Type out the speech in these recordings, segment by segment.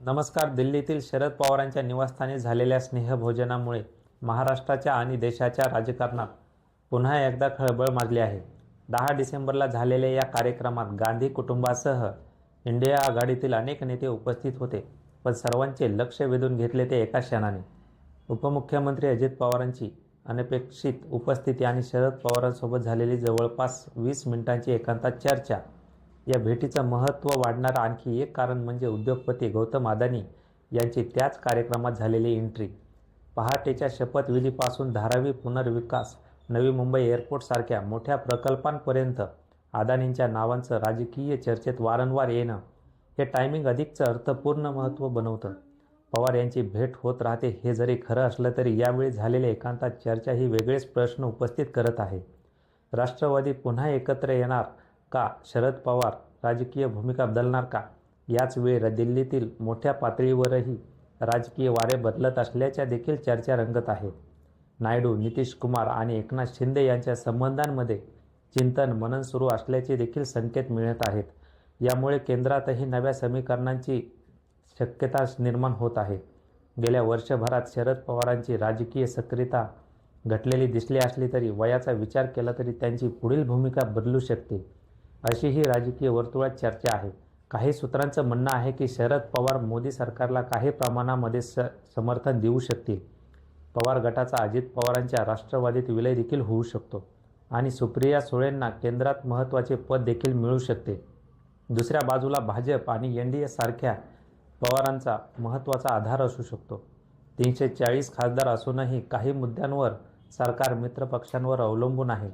नमस्कार. दिल्लीतील शरद पवारांच्या निवासस्थानी झालेल्या स्नेहभोजनामुळे महाराष्ट्राच्या आणि देशाच्या राजकारणात पुन्हा एकदा खळबळ माजली आहे. 10 डिसेंबरला झालेल्या या कार्यक्रमात गांधी कुटुंबासह इंडिया आघाडीतील अनेक नेते उपस्थित होते, पण सर्वांचे लक्ष वेधून घेतले ते एका क्षणाने. उपमुख्यमंत्री अजित पवारांची अनपेक्षित उपस्थिती आणि शरद पवारांसोबत झालेली जवळपास 20 मिनिटांची एकांतात चर्चा. या भेटीचं महत्त्व वाढणारं आणखी एक कारण म्हणजे उद्योगपती गौतम अदानी यांची त्याच कार्यक्रमात झालेली एंट्री. पहाटेच्या शपथविधीपासून धारावी पुनर्विकास, नवी मुंबई एअरपोर्टसारख्या मोठ्या प्रकल्पांपर्यंत अदानींच्या नावांचं राजकीय चर्चेत वारंवार येणं हे टायमिंग अधिकचं अर्थपूर्ण महत्त्व बनवतं. पवार यांची भेट होत राहते हे जरी खरं असलं तरी यावेळी झालेल्या एकांतात चर्चा ही वेगळेच प्रश्न उपस्थित करत आहे. राष्ट्रवादी पुन्हा एकत्र येणार का? शरद पवार राजकीय भूमिका बदलणार का? याच वेळी दिल्लीतील मोठ्या पातळीवरही राजकीय वारे बदलत असल्याच्या देखील चर्चा रंगत आहेत. नायडू, नितीश कुमार आणि एकनाथ शिंदे यांच्या संबंधांमध्ये चिंतन मनन सुरू असल्याचे देखील संकेत मिळत आहेत. यामुळे केंद्रातही नव्या समीकरणांची शक्यता निर्माण होत आहे. गेल्या वर्षभरात शरद पवारांची राजकीय सक्रियता घटलेली दिसली असली तरी वयाचा विचार केला तरी त्यांची पुढील भूमिका बदलू शकते, अशी ही राजकीय वर्तुळात चर्चा आहे. काही सूत्रांचं म्हणणं आहे की शरद पवार मोदी सरकारला काही प्रमाणामध्ये समर्थन देऊ शकतील. पवार गटाचा अजित पवारांच्या राष्ट्रवादीत विलय देखील होऊ शकतो आणि सुप्रिया सुळेंना केंद्रात महत्त्वाचे पद देखील मिळू शकते. दुसऱ्या बाजूला भाजप आणि एनडीए सारख्या पवारांचा महत्त्वाचा आधार असू शकतो. 340 खासदार असूनही काही मुद्द्यांवर सरकार मित्रपक्षांवर अवलंबून आहे.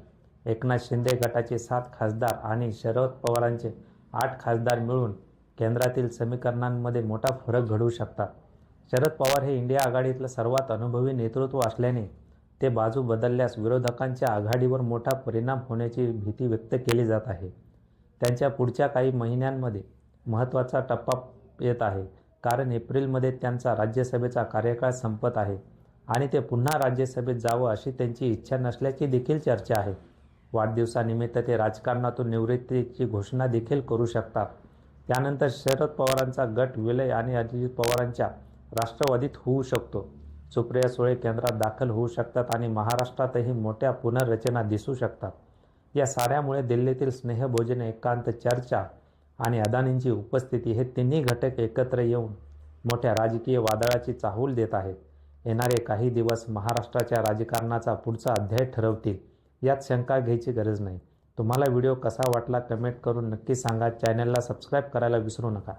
एकनाथ शिंदे गटाचे 7 खासदार आणि शरद पवारांचे 8 खासदार मिळून केंद्रातील समीकरणांमध्ये मोठा फरक घडवू शकतात. शरद पवार हे इंडिया आघाडीतलं सर्वात अनुभवी नेतृत्व असल्याने ते बाजू बदलल्यास विरोधकांच्या आघाडीवर मोठा परिणाम होण्याची भीती व्यक्त केली जात आहे. त्यांच्या पुढच्या काही महिन्यांमध्ये महत्त्वाचा टप्पा येत आहे, कारण एप्रिलमध्ये त्यांचा राज्यसभेचा कार्यकाळ संपत आहे आणि ते पुन्हा राज्यसभेत जावं अशी त्यांची इच्छा नसल्याची देखील चर्चा आहे. वाढदिवसानिमित्त ते राजकारणातून निवृत्तीची घोषणा देखील करू शकतात. त्यानंतर शरद पवारांचा गट विलय आणि अजित पवारांच्या राष्ट्रवादीत होऊ शकतो. सुप्रिया सुळे केंद्रात दाखल होऊ शकतात आणि महाराष्ट्रातही मोठ्या पुनर्रचना दिसू शकतात. या साऱ्यामुळे दिल्लीतील स्नेहभोजन, एकांत चर्चा आणि अदानींची उपस्थिती हे तिन्ही घटक एकत्र येऊन मोठ्या राजकीय वादळाची चाहूल देत आहेत. येणारे काही दिवस महाराष्ट्राच्या राजकारणाचा पुढचा अध्याय ठरवतील, यात शंका घ्यायची गरज नाही. तुम्हाला व्हिडिओ कसा वाटला कमेंट करून नक्की सांगा. चॅनलला सबस्क्राईब करायला विसरू नका.